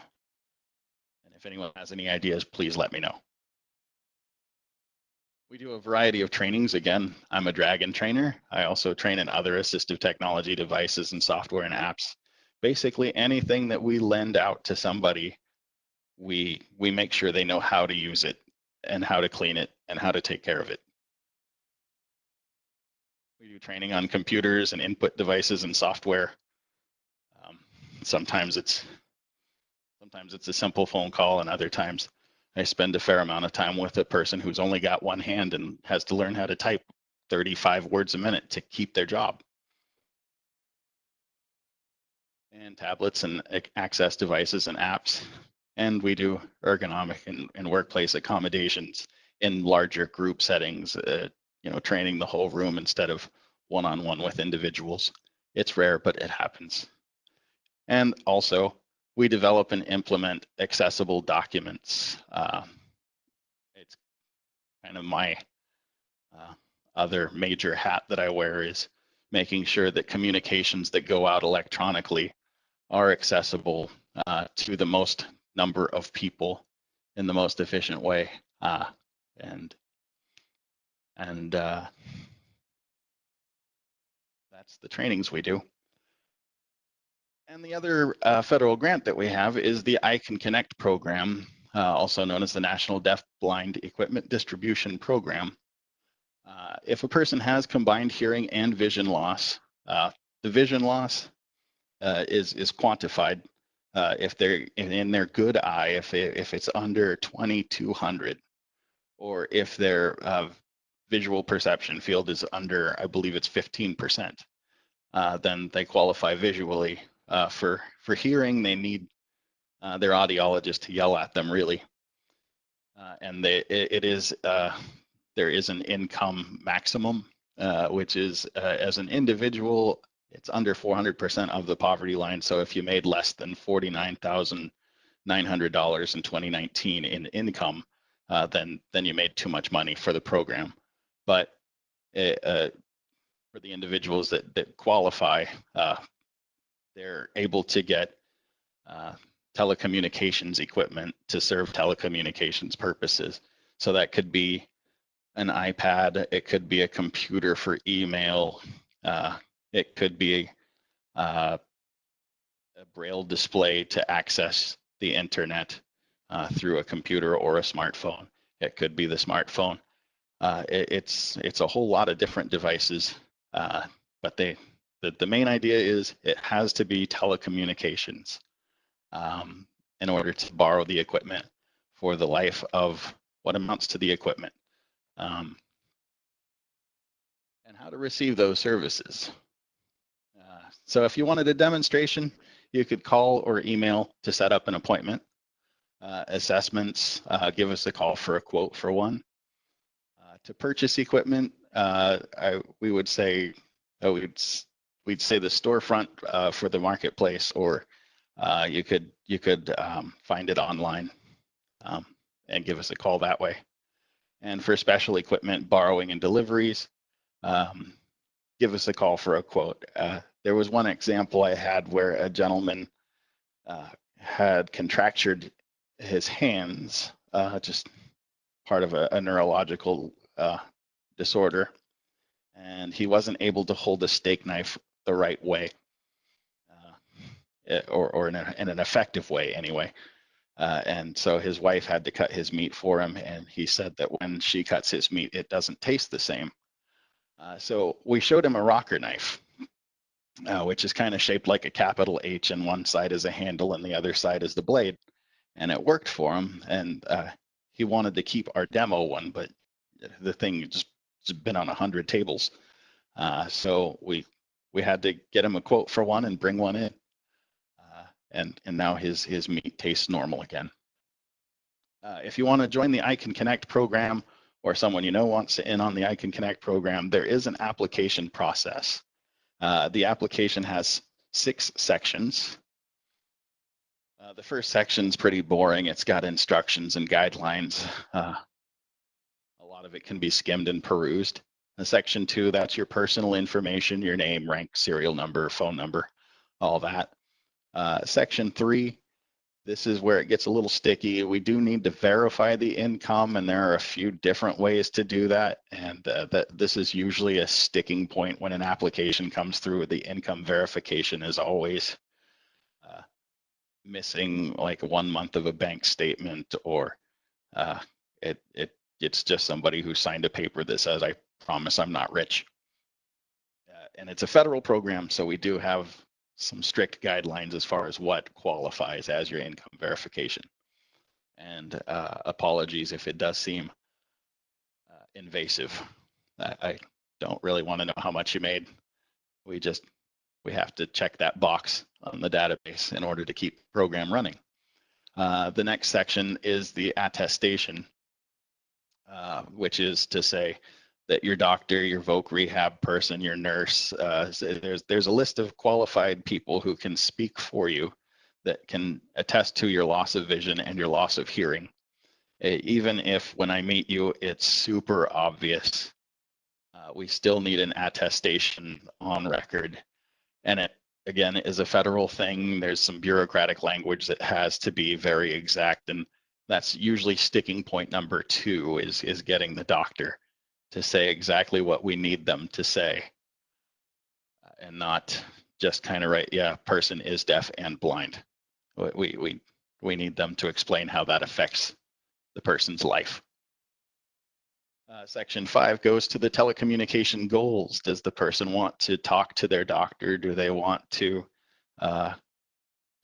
if anyone has any ideas, please let me know. We do a variety of trainings. Again, I'm a Dragon trainer. I also train in other assistive technology devices and software and apps. Basically anything that we lend out to somebody, we make sure they know how to use it and how to clean it and how to take care of it. We do training on computers and input devices and software. Sometimes it's a simple phone call, and other times I spend a fair amount of time with a person who's only got one hand and has to learn how to type 35 words a minute to keep their job. And tablets and access devices and apps. And we do ergonomic and workplace accommodations in larger group settings, training the whole room instead of one-on-one with individuals. It's rare, but it happens. And also, we develop and implement accessible documents. It's kind of my other major hat that I wear is making sure that communications that go out electronically are accessible to the most number of people in the most efficient way. And that's the trainings we do. And the other federal grant that we have is the ICAN Connect program, also known as the National Deaf-Blind Equipment Distribution Program. If a person has combined hearing and vision loss, the vision loss is quantified if they're in their good eye, if it's under 2200, or if their visual perception field is under, I believe it's 15%, then they qualify visually. For hearing, they need their audiologist to yell at them, really. And there is an income maximum, which is as an individual, it's under 400% of the poverty line. So if you made less than $49,900 in 2019 in income, then you made too much money for the program. But for the individuals that qualify, they're able to get telecommunications equipment to serve telecommunications purposes. So that could be an iPad, it could be a computer for email, it could be a braille display to access the internet through a computer or a smartphone. It could be the smartphone. It's a whole lot of different devices, but the main idea is it has to be telecommunications in order to borrow the equipment for the life of what amounts to the equipment. And how to receive those services. So if you wanted a demonstration, you could call or email to set up an appointment. Assessments, give us a call for a quote for one. To purchase equipment, we would say we'd say the storefront for the marketplace, or you could find it online and give us a call that way. And for special equipment borrowing and deliveries, give us a call for a quote. There was one example I had where a gentleman had contractured his hands, just part of a neurological disorder, and he wasn't able to hold a steak knife the right way, or in an effective way anyway. And so his wife had to cut his meat for him, and he said that when she cuts his meat, it doesn't taste the same. So we showed him a rocker knife, which is kind of shaped like a capital H, and one side is a handle and the other side is the blade. And it worked for him, and he wanted to keep our demo one, but the thing just been on 100 tables. So we had to get him a quote for one and bring one in. And now his meat tastes normal again. If you want to join the ICAN Connect program, or someone you know wants to in on the ICAN Connect program, there is an application process. The application has 6 sections. The first section's pretty boring. It's got instructions and guidelines. A lot of it can be skimmed and perused. Section 2, that's your personal information, your name, rank, serial number, phone number, all that. Section 3, this is where it gets a little sticky. We do need to verify the income, and there are a few different ways to do that. And this is usually a sticking point when an application comes through. The income verification is always missing like 1 month of a bank statement, or it's just somebody who signed a paper that says, "I promise I'm not rich." And it's a federal program, so we do have some strict guidelines as far as what qualifies as your income verification. And apologies if it does seem invasive. I don't really want to know how much you made. We have to check that box on the database in order to keep the program running. The next section is the attestation, which is to say that your doctor, your voc rehab person, your nurse, there's a list of qualified people who can speak for you that can attest to your loss of vision and your loss of hearing. Even if when I meet you, it's super obvious, we still need an attestation on record. And it, again, is a federal thing. There's some bureaucratic language that has to be very exact. And that's usually sticking point number 2 is getting the doctor to say exactly what we need them to say, and not just kind of write, yeah, person is deaf and blind. We need them to explain how that affects the person's life. Section 5 goes to the telecommunication goals. Does the person want to talk to their doctor? Do they want to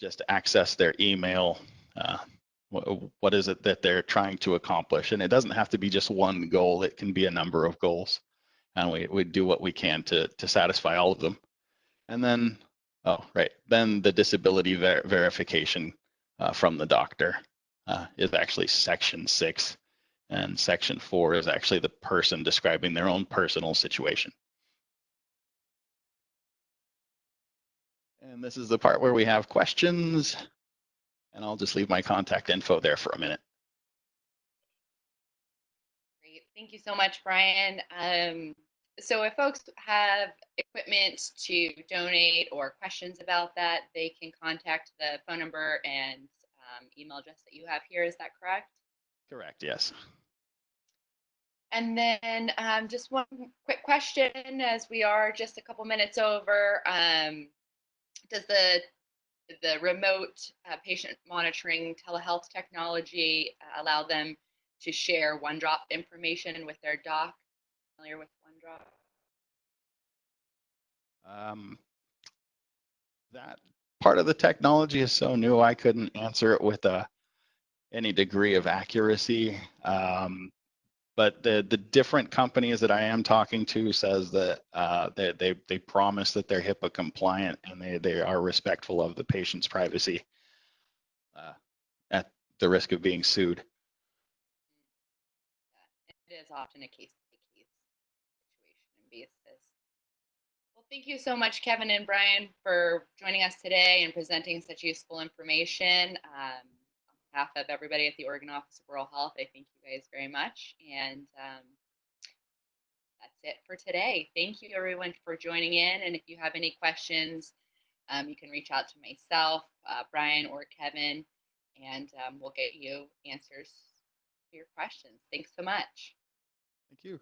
just access their email? What is it that they're trying to accomplish? And it doesn't have to be just one goal. It can be a number of goals. And we do what we can to satisfy all of them. And then, then the disability verification from the doctor is actually section 6. And section 4 is actually the person describing their own personal situation. And this is the part where we have questions. And I'll just leave my contact info there for a minute. Great. Thank you so much, Brian. So if folks have equipment to donate or questions about that, they can contact the phone number and email address that you have here. Is that correct? Correct, yes. And then just one quick question as we are just a couple minutes over. Does the remote patient monitoring telehealth technology allow them to share OneDrop information with their doc? Familiar with OneDrop? That part of the technology is so new, I couldn't answer it with any degree of accuracy. But the different companies that I am talking to says that they promise that they're HIPAA compliant and they are respectful of the patient's privacy at the risk of being sued. It is often a case-by-case situation and basis. Well, thank you so much, Kevin and Brian, for joining us today and presenting such useful information. On behalf of everybody at the Oregon Office of Rural Health, I thank you guys very much. And that's it for today. Thank you, everyone, for joining in. And if you have any questions, you can reach out to myself, Brian, or Kevin, and we'll get you answers to your questions. Thanks so much. Thank you.